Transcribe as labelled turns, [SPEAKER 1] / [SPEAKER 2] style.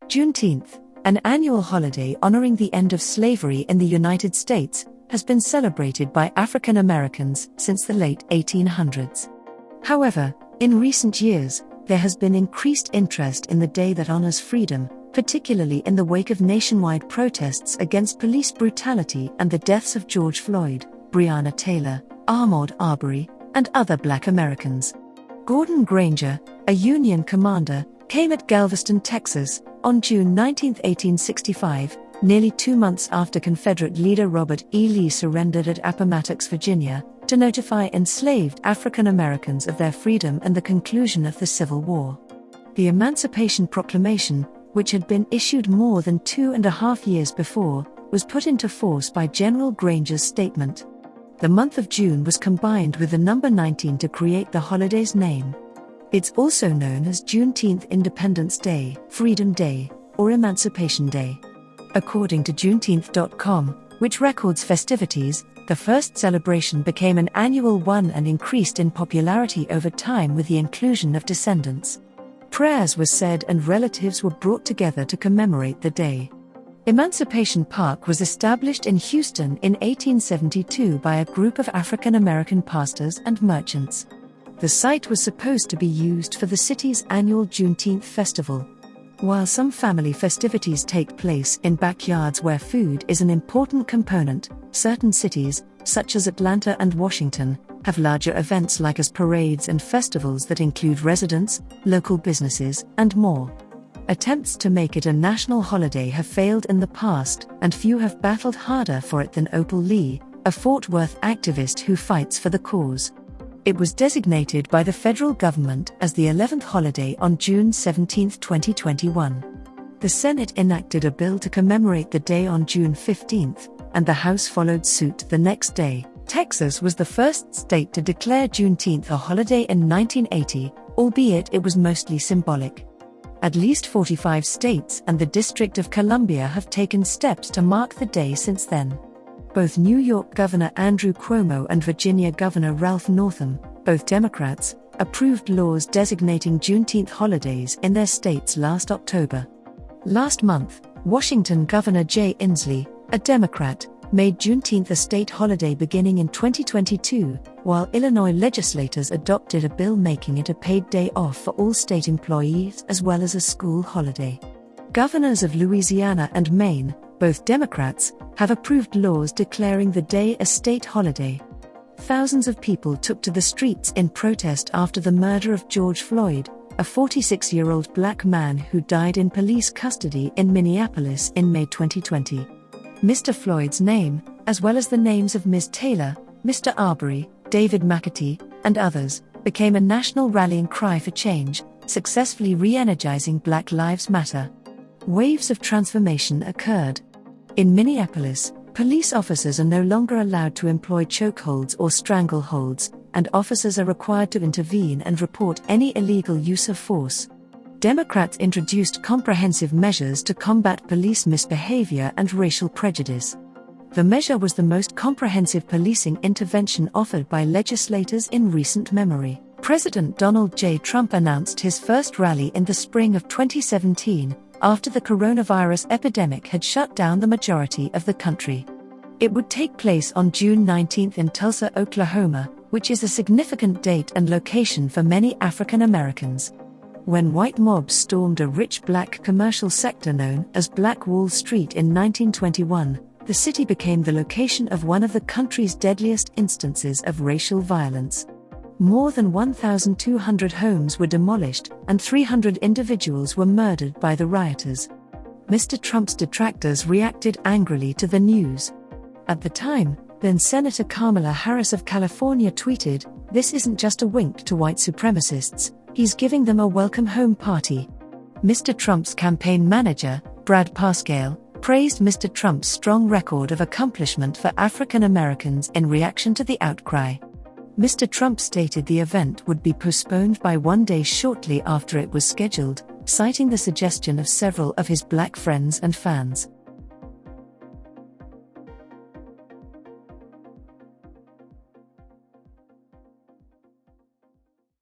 [SPEAKER 1] Juneteenth, an annual holiday honoring the end of slavery in the United States, has been celebrated by African Americans since the late 1800s. However, in recent years, there has been increased interest in the day that honors freedom, particularly in the wake of nationwide protests against police brutality and the deaths of George Floyd, Breonna Taylor, Ahmaud Arbery, and other Black Americans. General Granger, a Union commander, came at Galveston, Texas, on June 19, 1865, nearly 2 months after Confederate leader Robert E. Lee surrendered at Appomattox, Virginia, to notify enslaved African Americans of their freedom and the conclusion of the Civil War. The Emancipation Proclamation, which had been issued more than 2.5 years before, was put into force by General Granger's statement. The month of June was combined with the number 19 to create the holiday's name. It's also known as Juneteenth Independence Day, Freedom Day, or Emancipation Day. According to Juneteenth.com, which records festivities, the first celebration became an annual one and increased in popularity over time with the inclusion of descendants. Prayers were said and relatives were brought together to commemorate the day. Emancipation Park was established in Houston in 1872 by a group of African American pastors and merchants. The site was supposed to be used for the city's annual Juneteenth festival. While some family festivities take place in backyards where food is an important component, certain cities, such as Atlanta and Washington, have larger events like as parades and festivals that include residents, local businesses, and more. Attempts to make it a national holiday have failed in the past, and few have battled harder for it than Opal Lee, a Fort Worth activist who fights for the cause. It was designated by the federal government as the 11th holiday on June 17, 2021. The Senate enacted a bill to commemorate the day on June 15, and the House followed suit the next day. Texas was the first state to declare Juneteenth a holiday in 1980, albeit it was mostly symbolic. At least 45 states and the District of Columbia have taken steps to mark the day since then. Both New York Governor Andrew Cuomo and Virginia Governor Ralph Northam, both Democrats, approved laws designating Juneteenth holidays in their states last October. Last month, Washington Governor Jay Inslee, a Democrat, made Juneteenth a state holiday beginning in 2022, while Illinois legislators adopted a bill making it a paid day off for all state employees as well as a school holiday. Governors of Louisiana and Maine, both Democrats, have approved laws declaring the day a state holiday. Thousands of people took to the streets in protest after the murder of George Floyd, a 46-year-old black man who died in police custody in Minneapolis in May 2020. Mr. Floyd's name, as well as the names of Ms. Taylor, Mr. Arbery, David McAtee, and others, became a national rallying cry for change, successfully re-energizing Black Lives Matter. Waves of transformation occurred. In Minneapolis, police officers are no longer allowed to employ chokeholds or strangleholds, and officers are required to intervene and report any illegal use of force. Democrats introduced comprehensive measures to combat police misbehavior and racial prejudice. The measure was the most comprehensive policing intervention offered by legislators in recent memory. President Donald J. Trump announced his first rally in the spring of 2017, after the coronavirus epidemic had shut down the majority of the country. It would take place on June 19 in Tulsa, Oklahoma, which is a significant date and location for many African Americans. When white mobs stormed a rich black commercial sector known as Black Wall Street in 1921, the city became the location of one of the country's deadliest instances of racial violence. More than 1,200 homes were demolished, and 300 individuals were murdered by the rioters. Mr. Trump's detractors reacted angrily to the news. At the time, then Senator Kamala Harris of California tweeted, "This isn't just a wink to white supremacists, he's giving them a welcome home party." Mr. Trump's campaign manager, Brad Parscale, praised Mr. Trump's strong record of accomplishment for African Americans in reaction to the outcry. Mr. Trump stated the event would be postponed by 1 day shortly after it was scheduled, citing the suggestion of several of his black friends and fans.